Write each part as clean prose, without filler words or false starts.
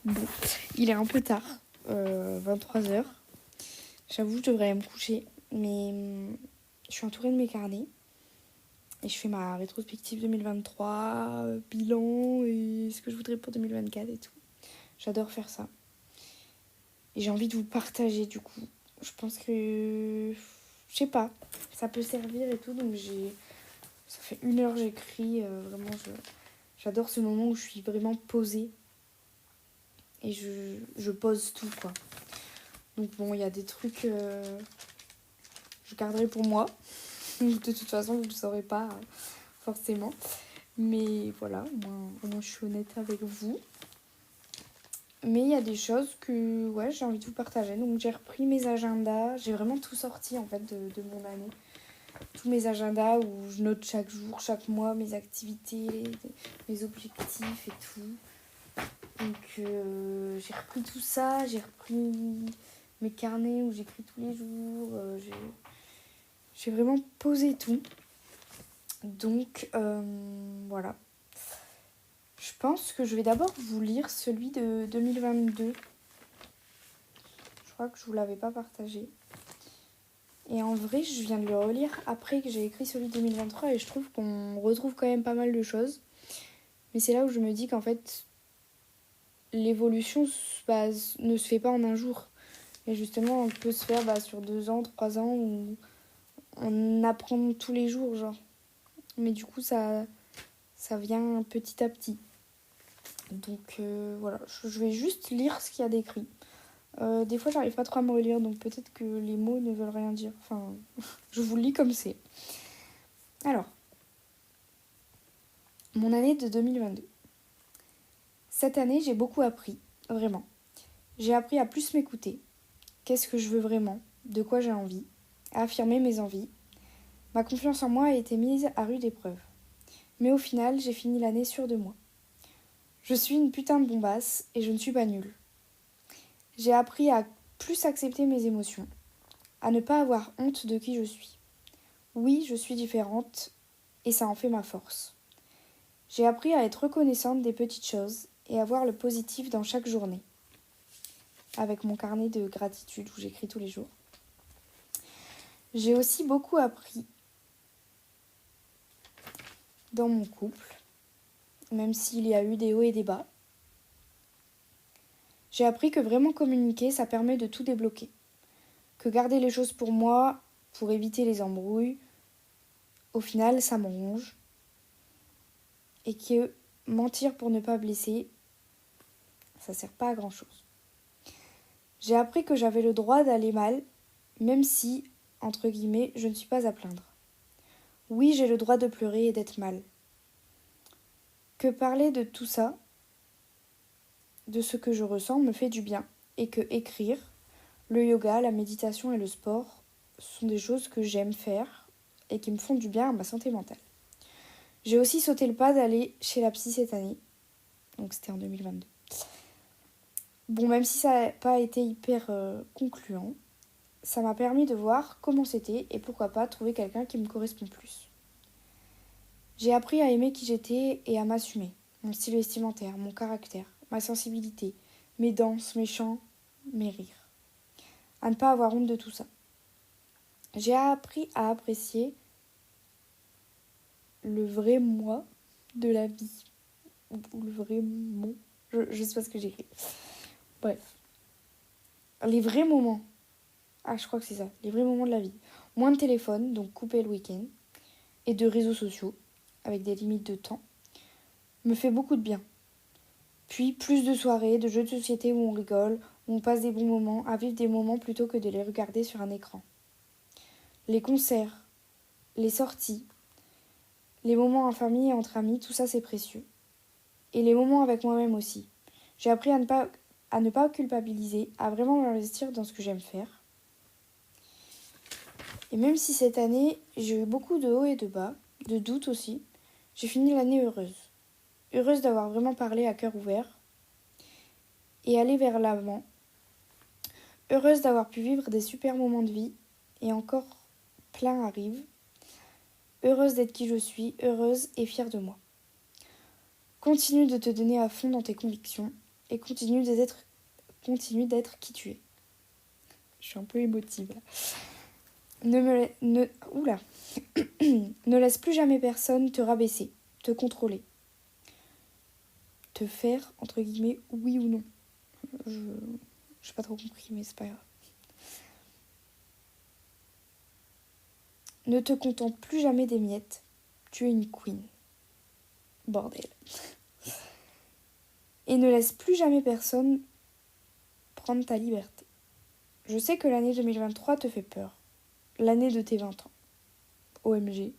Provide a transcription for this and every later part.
Bon, il est un peu tard, 23h. J'avoue, je devrais aller me coucher, mais je suis entourée de mes carnets. Et je fais ma rétrospective 2023, bilan et ce que je voudrais pour 2024 et tout. J'adore faire ça. Et j'ai envie de vous partager du coup. Je pense que... Je sais pas, ça peut servir et tout. Donc ça fait 1 heure que j'écris. Vraiment, j'adore ce moment où je suis vraiment posée. Et je pose tout quoi. Donc bon, il y a des trucs... je garderai pour moi. De toute façon, vous ne le saurez pas forcément. Mais voilà, moi je suis honnête avec vous. Mais il y a des choses que ouais, j'ai envie de vous partager. Donc j'ai repris mes agendas. J'ai vraiment tout sorti en fait de mon année. Tous mes agendas où je note chaque jour, chaque mois mes activités, mes objectifs et tout. Donc j'ai repris tout ça. J'ai repris mes carnets où j'écris tous les jours. J'ai vraiment posé tout. Donc voilà. Je pense que je vais d'abord vous lire celui de 2022. Je crois que je ne vous l'avais pas partagé. Et en vrai, je viens de le relire après que j'ai écrit celui de 2023 et je trouve qu'on retrouve quand même pas mal de choses. Mais c'est là où je me dis qu'en fait, l'évolution ne se fait pas en un jour. Et justement, on peut se faire sur 2 ans, 3 ans où on apprend tous les jours, genre. Mais du coup, ça vient petit à petit. Donc voilà, je vais juste lire ce qu'il y a d'écrit. Des fois, j'arrive pas trop à me relire, donc peut-être que les mots ne veulent rien dire. Enfin, je vous le lis comme c'est. Alors, mon année de 2022. Cette année, j'ai beaucoup appris, vraiment. J'ai appris à plus m'écouter. Qu'est-ce que je veux vraiment? De quoi j'ai envie? À affirmer mes envies. Ma confiance en moi a été mise à rude épreuve. Mais au final, j'ai fini l'année sûre de moi. Je suis une putain de bombasse et je ne suis pas nulle. J'ai appris à plus accepter mes émotions, à ne pas avoir honte de qui je suis. Oui, je suis différente et ça en fait ma force. J'ai appris à être reconnaissante des petites choses et à voir le positif dans chaque journée. Avec mon carnet de gratitude où j'écris tous les jours. J'ai aussi beaucoup appris dans mon couple, même s'il y a eu des hauts et des bas. J'ai appris que vraiment communiquer, ça permet de tout débloquer. Que garder les choses pour moi, pour éviter les embrouilles, au final, ça me ronge. Et que mentir pour ne pas blesser, ça sert pas à grand chose. J'ai appris que j'avais le droit d'aller mal, même si, entre guillemets, je ne suis pas à plaindre. Oui, j'ai le droit de pleurer et d'être mal. Que parler de tout ça, de ce que je ressens, me fait du bien. Et que écrire, le yoga, la méditation et le sport sont des choses que j'aime faire et qui me font du bien à ma santé mentale. J'ai aussi sauté le pas d'aller chez la psy cette année. Donc c'était en 2022. Bon, même si ça n'a pas été hyper concluant, ça m'a permis de voir comment c'était et pourquoi pas trouver quelqu'un qui me correspond plus. J'ai appris à aimer qui j'étais et à m'assumer. Mon style vestimentaire, mon caractère, ma sensibilité, mes danses, mes chants, mes rires. À ne pas avoir honte de tout ça. J'ai appris à apprécier le vrai moi de la vie. Ou le vrai moi. Je sais pas ce que j'écris. Bref. Les vrais moments. Ah, je crois que c'est ça. Les vrais moments de la vie. Moins de téléphone, donc couper le week-end. Et de réseaux sociaux, avec des limites de temps. Me fait beaucoup de bien. Puis plus de soirées, de jeux de société où on rigole, où on passe des bons moments, à vivre des moments plutôt que de les regarder sur un écran. Les concerts, les sorties, les moments en famille et entre amis, tout ça c'est précieux. Et les moments avec moi-même aussi. J'ai appris à ne pas culpabiliser, à vraiment m'investir dans ce que j'aime faire. Et même si cette année, j'ai eu beaucoup de hauts et de bas, de doutes aussi, j'ai fini l'année heureuse. Heureuse d'avoir vraiment parlé à cœur ouvert et aller vers l'avant. Heureuse d'avoir pu vivre des super moments de vie et encore plein arrivent. Heureuse d'être qui je suis, heureuse et fière de moi. Continue de te donner à fond dans tes convictions. et continue d'être qui tu es. Je suis un peu émotive là. Oula. Ne laisse plus jamais personne te rabaisser, te contrôler, te faire, entre guillemets, oui ou non. J'ai pas trop compris, mais c'est pas grave. Ne te contente plus jamais des miettes, tu es une queen. Bordel. Et ne laisse plus jamais personne prendre ta liberté. Je sais que l'année 2023 te fait peur. L'année de tes 20 ans. OMG.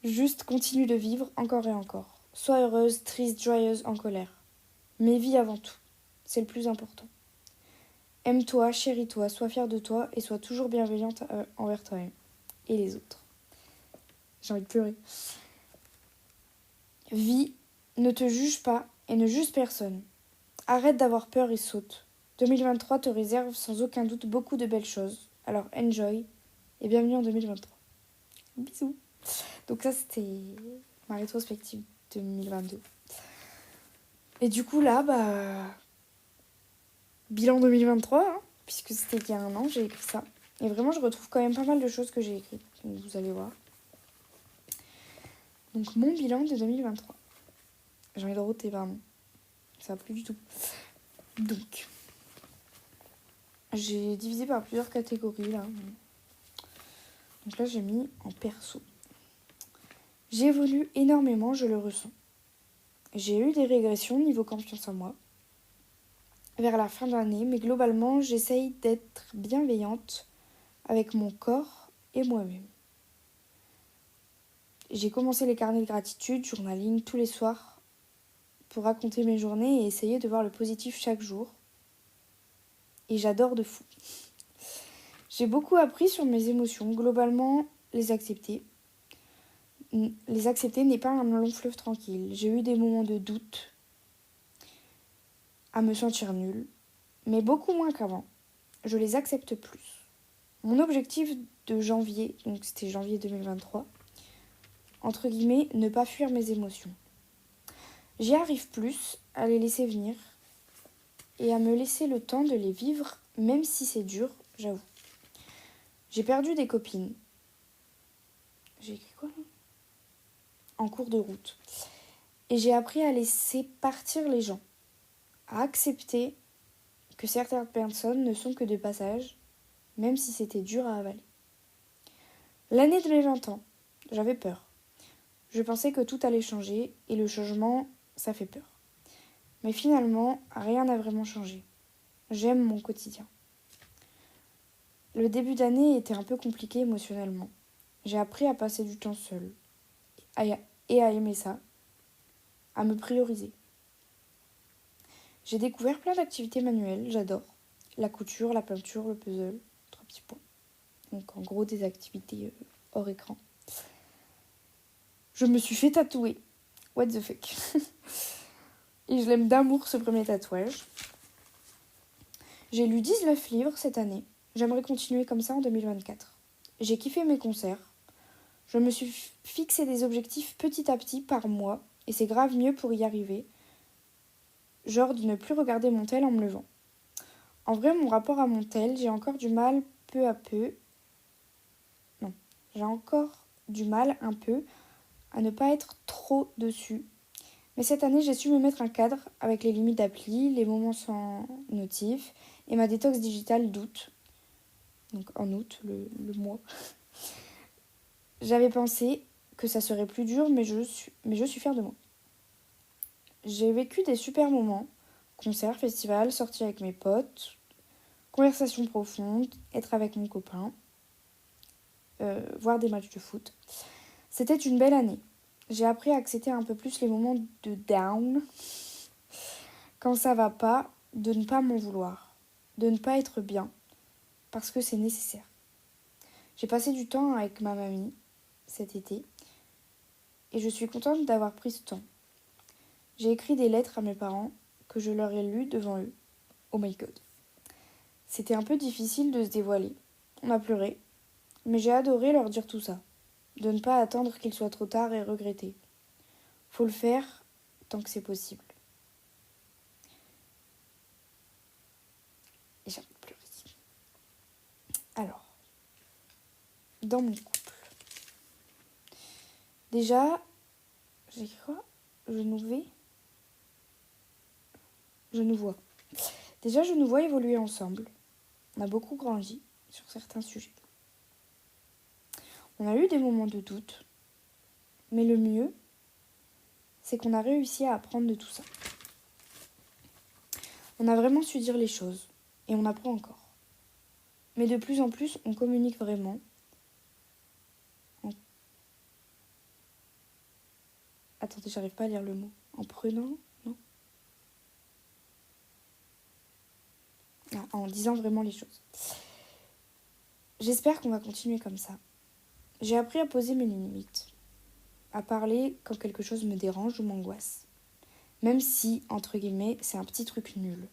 Juste continue de vivre encore et encore. Sois heureuse, triste, joyeuse, en colère. Mais vis avant tout. C'est le plus important. Aime-toi, chéris-toi, sois fière de toi et sois toujours bienveillante envers toi-même et les autres. J'ai envie de pleurer. Vis, ne te juge pas et ne juge personne. Arrête d'avoir peur et saute. 2023 te réserve sans aucun doute beaucoup de belles choses. Alors enjoy et bienvenue en 2023. Bisous. Donc ça c'était ma rétrospective 2022. Et du coup là, bilan 2023, hein, puisque c'était il y a un an, j'ai écrit ça. Et vraiment je retrouve quand même pas mal de choses que j'ai écrites, donc vous allez voir. Donc mon bilan de 2023. J'ai envie de roter, pardon. Ça va plus du tout. Donc, j'ai divisé par plusieurs catégories là. Donc là, j'ai mis en perso. J'évolue énormément, je le ressens. J'ai eu des régressions niveau confiance en moi vers la fin de l'année, mais globalement, j'essaye d'être bienveillante avec mon corps et moi-même. J'ai commencé les carnets de gratitude, journaling tous les soirs pour raconter mes journées et essayer de voir le positif chaque jour. Et j'adore de fou. J'ai beaucoup appris sur mes émotions, globalement les accepter. Les accepter n'est pas un long fleuve tranquille. J'ai eu des moments de doute, à me sentir nulle, mais beaucoup moins qu'avant. Je les accepte plus. Mon objectif de janvier, donc c'était janvier 2023, entre guillemets, ne pas fuir mes émotions. J'y arrive plus à les laisser venir et à me laisser le temps de les vivre, même si c'est dur, j'avoue. J'ai perdu des copines. J'ai écrit quoi là ? En cours de route. Et j'ai appris à laisser partir les gens, à accepter que certaines personnes ne sont que de passage, même si c'était dur à avaler. L'année de mes 20 ans, j'avais peur. Je pensais que tout allait changer et le changement, ça fait peur. Mais finalement, rien n'a vraiment changé. J'aime mon quotidien. Le début d'année était un peu compliqué émotionnellement. J'ai appris à passer du temps seule et à aimer ça, à me prioriser. J'ai découvert plein d'activités manuelles, j'adore. La couture, la peinture, le puzzle, 3 petits points. Donc en gros des activités hors écran. Je me suis fait tatouer. What the fuck. Et je l'aime d'amour ce premier tatouage. J'ai lu 19 livres cette année. J'aimerais continuer comme ça en 2024. J'ai kiffé mes concerts. Je me suis fixé des objectifs petit à petit par mois. Et c'est grave mieux pour y arriver. Genre de ne plus regarder mon tel en me levant. En vrai, mon rapport à mon tel, j'ai encore du mal peu à peu. Non, j'ai encore du mal un peu à ne pas être trop dessus. Mais cette année, j'ai su me mettre un cadre avec les limites d'appli, les moments sans notif et ma détox digitale d'août. Donc en août, le mois. J'avais pensé que ça serait plus dur, mais je suis fière de moi. J'ai vécu des super moments. Concerts, festivals, sorties avec mes potes, conversations profondes, être avec mon copain, voir des matchs de foot. C'était une belle année. J'ai appris à accepter un peu plus les moments de down. Quand ça va pas, de ne pas m'en vouloir. De ne pas être bien. Parce que c'est nécessaire. J'ai passé du temps avec ma mamie cet été. Et je suis contente d'avoir pris ce temps. J'ai écrit des lettres à mes parents que je leur ai lues devant eux. Oh my god. C'était un peu difficile de se dévoiler. On a pleuré. Mais j'ai adoré leur dire tout ça. De ne pas attendre qu'il soit trop tard et regretter. Faut le faire tant que c'est possible. dans mon couple. Déjà, j'ai écrit quoi ? Je nous vois. Déjà, je nous vois évoluer ensemble. On a beaucoup grandi sur certains sujets. On a eu des moments de doute, mais le mieux, c'est qu'on a réussi à apprendre de tout ça. On a vraiment su dire les choses, et on apprend encore. Mais de plus en plus, on communique vraiment. Attendez, j'arrive pas à lire le mot. En prenant, non ? En disant vraiment les choses. J'espère qu'on va continuer comme ça. J'ai appris à poser mes limites, à parler quand quelque chose me dérange ou m'angoisse. Même si, entre guillemets, c'est un petit truc nul.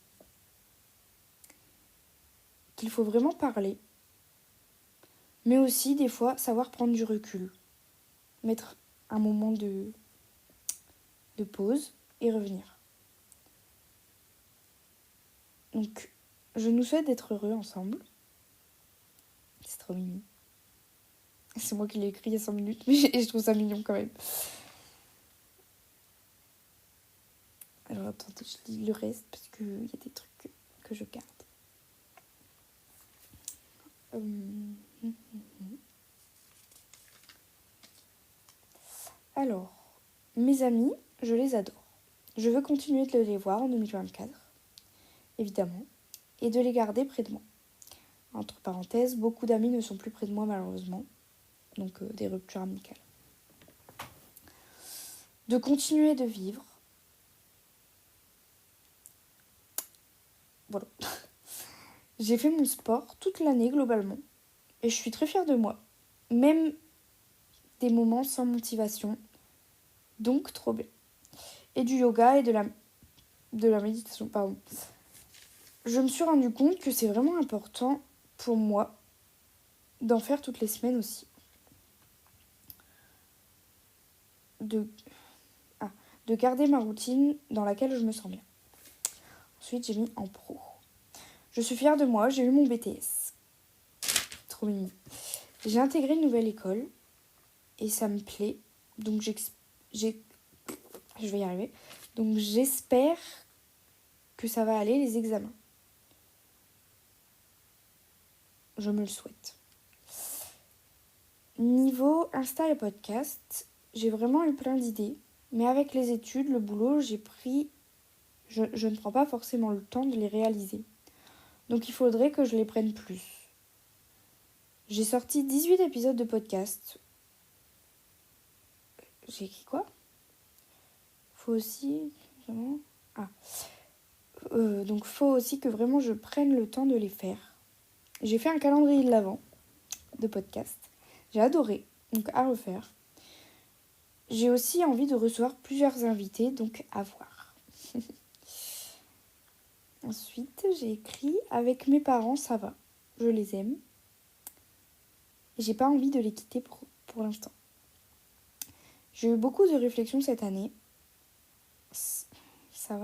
Qu'il faut vraiment parler, mais aussi, des fois, savoir prendre du recul. Mettre un moment de pause et revenir. Donc, je nous souhaite d'être heureux ensemble. C'est trop mignon. C'est moi qui l'ai écrit il y a 5 minutes, mais je trouve ça mignon quand même. Alors attendez, je lis le reste parce qu'il y a des trucs que je garde. Alors, mes amis, je les adore. Je veux continuer de les voir en 2024, évidemment, et de les garder près de moi. Entre parenthèses, beaucoup d'amis ne sont plus près de moi malheureusement, donc des ruptures amicales. De continuer de vivre. Voilà. J'ai fait mon sport toute l'année globalement, et je suis très fière de moi. Même des moments sans motivation, donc trop bien. Et du yoga et de la méditation, pardon. Je me suis rendu compte que c'est vraiment important pour moi d'en faire toutes les semaines aussi. De garder ma routine dans laquelle je me sens bien. Ensuite, j'ai mis en pro. Je suis fière de moi, j'ai eu mon BTS. Trop mignon. J'ai intégré une nouvelle école et ça me plaît. Donc je vais y arriver. Donc j'espère que ça va aller les examens. Je me le souhaite. Niveau Insta et podcast, j'ai vraiment eu plein d'idées. Mais avec les études, le boulot, je ne prends pas forcément le temps de les réaliser. Donc il faudrait que je les prenne plus. J'ai sorti 18 épisodes de podcast. J'ai écrit quoi ? Faut aussi... Vraiment... donc faut aussi que vraiment je prenne le temps de les faire. J'ai fait un calendrier de l'Avent de podcast. J'ai adoré, donc à refaire. J'ai aussi envie de recevoir plusieurs invités, donc à voir. Ensuite, j'ai écrit « Avec mes parents, ça va. Je les aime. Et j'ai pas envie de les quitter pour l'instant. » J'ai eu beaucoup de réflexions cette année. Ça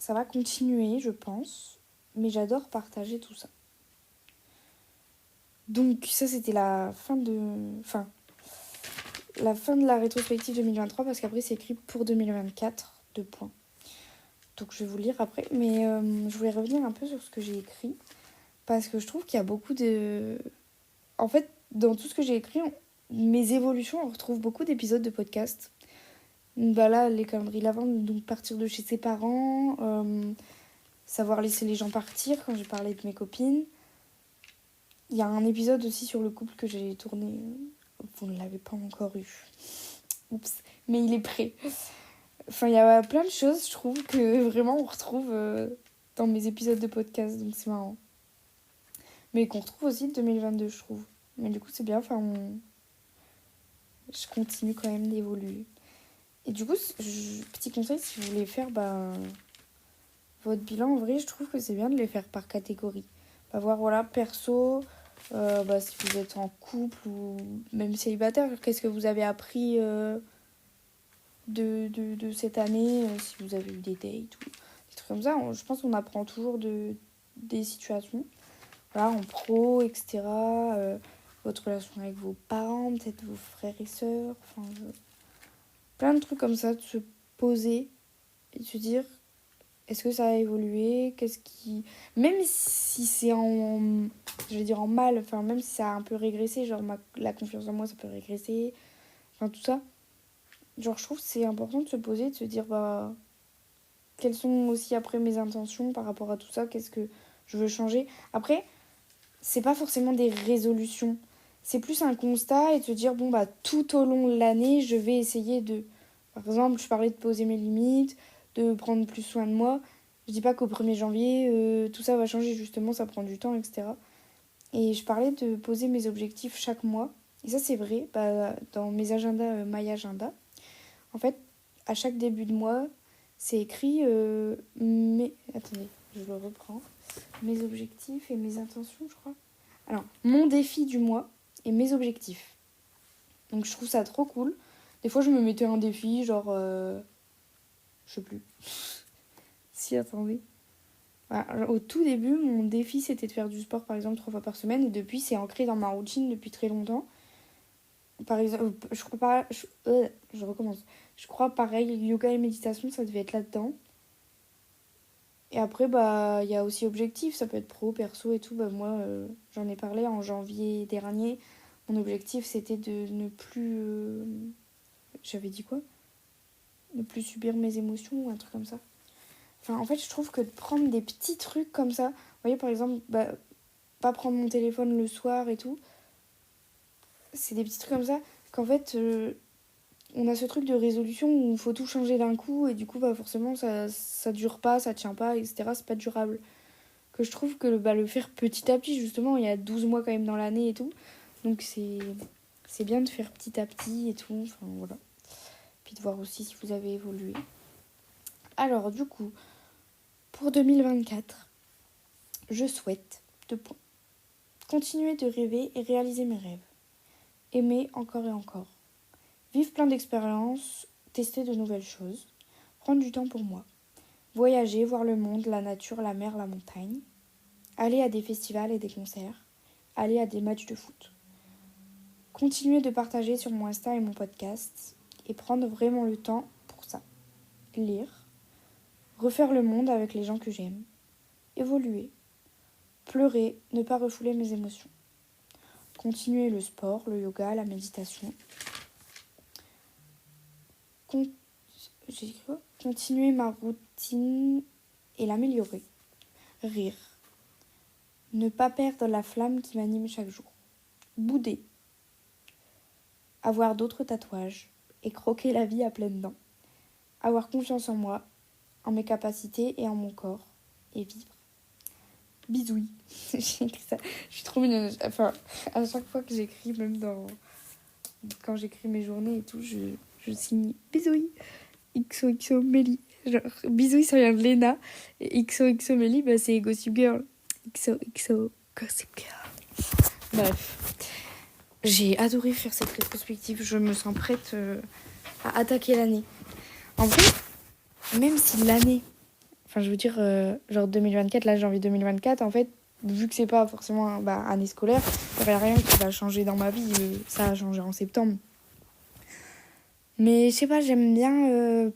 va continuer, je pense. Mais j'adore partager tout ça. Donc ça, c'était la fin de la rétrospective 2023, parce qu'après, c'est écrit pour 2024, 2 points. Donc je vais vous le lire après. Mais je voulais revenir un peu sur ce que j'ai écrit. Parce que je trouve qu'il y a beaucoup de... En fait, dans tout ce que j'ai écrit, mes évolutions, on retrouve beaucoup d'épisodes de podcast. Bah là, les calendriers l'avant, donc partir de chez ses parents, savoir laisser les gens partir quand j'ai parlé de mes copines. Il y a un épisode aussi sur le couple que j'ai tourné. Vous ne l'avez pas encore eu. Oups, mais il est prêt. Enfin, il y a plein de choses, je trouve, que vraiment on retrouve dans mes épisodes de podcast, donc c'est marrant. Mais qu'on retrouve aussi de 2022, je trouve. Mais du coup, c'est bien, enfin, je continue quand même d'évoluer. Et du coup, petit conseil, si vous voulez faire votre bilan, en vrai, je trouve que c'est bien de les faire par catégorie. Voir, voilà, perso, si vous êtes en couple ou même célibataire, qu'est-ce que vous avez appris de cette année, si vous avez eu des dates ou des trucs comme ça. Je pense qu'on apprend toujours des situations. voilà, en pro, etc. Votre relation avec vos parents, peut-être vos frères et sœurs, enfin, plein de trucs comme ça, de se poser et de se dire, est-ce que ça a évolué? Qu'est-ce qui... Même si c'est je vais dire en mal, enfin, même si ça a un peu régressé, genre la confiance en moi, ça peut régresser, enfin, tout ça. Genre, je trouve que c'est important de se poser, de se dire, bah, quelles sont aussi après mes intentions par rapport à tout ça, qu'est-ce que je veux changer. Après, c'est pas forcément des résolutions, c'est plus un constat et de se dire, bon, bah, tout au long de l'année, je vais essayer de... Par exemple, je parlais de poser mes limites, de prendre plus soin de moi. Je dis pas qu'au 1er janvier, tout ça va changer, justement, ça prend du temps, etc. Et je parlais de poser mes objectifs chaque mois. Et ça, c'est vrai, bah, dans mes agendas, My Agenda. En fait, à chaque début de mois, c'est écrit Attendez, je le reprends. Mes objectifs et mes intentions, je crois. Alors, mon défi du mois et mes objectifs. Donc, je trouve ça trop cool. Des fois, je me mettais un défi, genre... je sais plus. Si, attendez. Voilà, au tout début, mon défi, c'était de faire du sport, par exemple, 3 fois par semaine. Et depuis, c'est ancré dans ma routine depuis très longtemps. Par exemple, je crois pas... Je recommence. Je crois, pareil, yoga et méditation, ça devait être là-dedans. Et après, bah, il y a aussi objectif, ça peut être pro, perso et tout. Bah, moi, j'en ai parlé en janvier dernier. Mon objectif, c'était de ne plus... J'avais dit quoi? Ne plus subir mes émotions ou un truc comme ça. Enfin, en fait, je trouve que de prendre des petits trucs comme ça... Vous voyez, par exemple, bah, pas prendre mon téléphone le soir et tout. C'est des petits trucs comme ça qu'en fait... on a ce truc de résolution où il faut tout changer d'un coup et du coup bah forcément ça dure pas, ça tient pas, etc. C'est pas durable. Que je trouve que bah, le faire petit à petit, justement, il y a 12 mois quand même dans l'année et tout. Donc c'est bien de faire petit à petit et tout. Enfin voilà. Puis de voir aussi si vous avez évolué. Alors du coup, pour 2024, je souhaite continuer de rêver et réaliser mes rêves. Aimer encore et encore. Vivre plein d'expériences, tester de nouvelles choses. Prendre du temps pour moi. Voyager, voir le monde, la nature, la mer, la montagne. Aller à des festivals et des concerts. Aller à des matchs de foot. Continuer de partager sur mon Insta et mon podcast. Et prendre vraiment le temps pour ça. Lire. Refaire le monde avec les gens que j'aime. Évoluer. Pleurer, ne pas refouler mes émotions. Continuer le sport, le yoga, la méditation. J'ai dit quoi? Continuer ma routine et l'améliorer. Rire. Ne pas perdre la flamme qui m'anime chaque jour. Bouder. Avoir d'autres tatouages et croquer la vie à pleines dents. Avoir confiance en moi, en mes capacités et en mon corps. Et vivre. Bisouilles. J'ai écrit ça. Je suis trop mignonne. Enfin, à chaque fois que j'écris, même quand j'écris mes journées et tout, je signe bisouilles. XOXO Mélie. Genre, bisouilles, ça vient de Léna. Et XOXO Mélie, bah, c'est Gossip Girl. XOXO Gossip Girl. Bref. J'ai adoré faire cette rétrospective. Je me sens prête à attaquer l'année. En vrai, même si l'année... Enfin, je veux dire, genre 2024, là, janvier 2024, en fait, vu que c'est pas forcément année scolaire, il n'y a rien qui va changer dans ma vie. Ça a changé en septembre. Mais je sais pas, j'aime bien...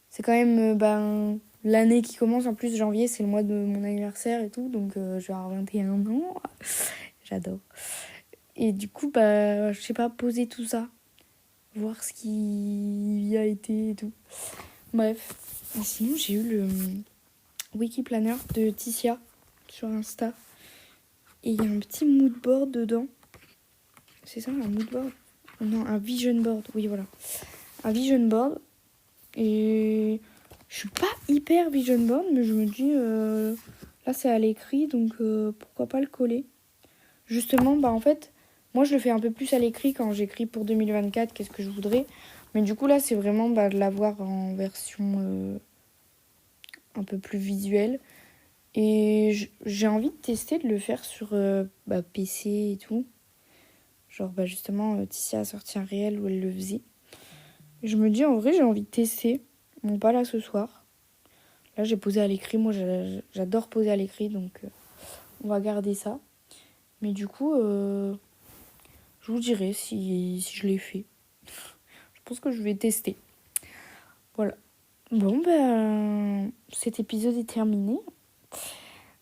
c'est quand même l'année qui commence. En plus, janvier, c'est le mois de mon anniversaire et tout. Donc, je vais avoir 21 ans. J'adore. Et du coup, je sais pas, poser tout ça. Voir ce qui y a été et tout. Bref. Et sinon, j'ai eu le Wikiplanner de Ticia sur Insta. Et il y a un petit mood board dedans. C'est ça, un mood board? Non, un vision board. Oui, voilà. Un vision board. Et je suis pas hyper vision board, mais je me dis, là, c'est à l'écrit, donc pourquoi pas le coller. Justement, en fait, moi, je le fais un peu plus à l'écrit quand j'écris pour 2024, qu'est-ce que je voudrais. Mais du coup, là, c'est vraiment de l'avoir en version un peu plus visuelle. Et j'ai envie de tester de le faire sur PC et tout. Genre, justement, Ticia a sorti un réel où elle le faisait. Et je me dis, en vrai, j'ai envie de tester. Bon, pas là ce soir. Là, j'ai posé à l'écrit. Moi, j'adore poser à l'écrit, donc on va garder ça. Mais du coup, je vous dirai si je l'ai fait. Je pense que je vais tester. Voilà. Bon, cet épisode est terminé.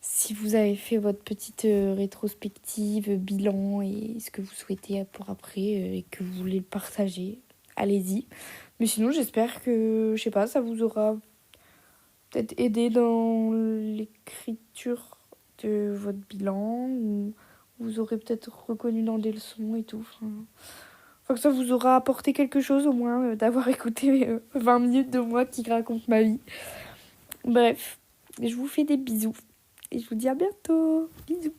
Si vous avez fait votre petite rétrospective, bilan et ce que vous souhaitez pour après et que vous voulez le partager, allez-y. Mais sinon, j'espère que, je sais pas, ça vous aura peut-être aidé dans l'écriture de votre bilan ou vous aurez peut-être reconnu dans des leçons et tout. Enfin, que ça vous aura apporté quelque chose au moins d'avoir écouté 20 minutes de moi qui raconte ma vie. Bref, je vous fais des bisous et je vous dis à bientôt. Bisous.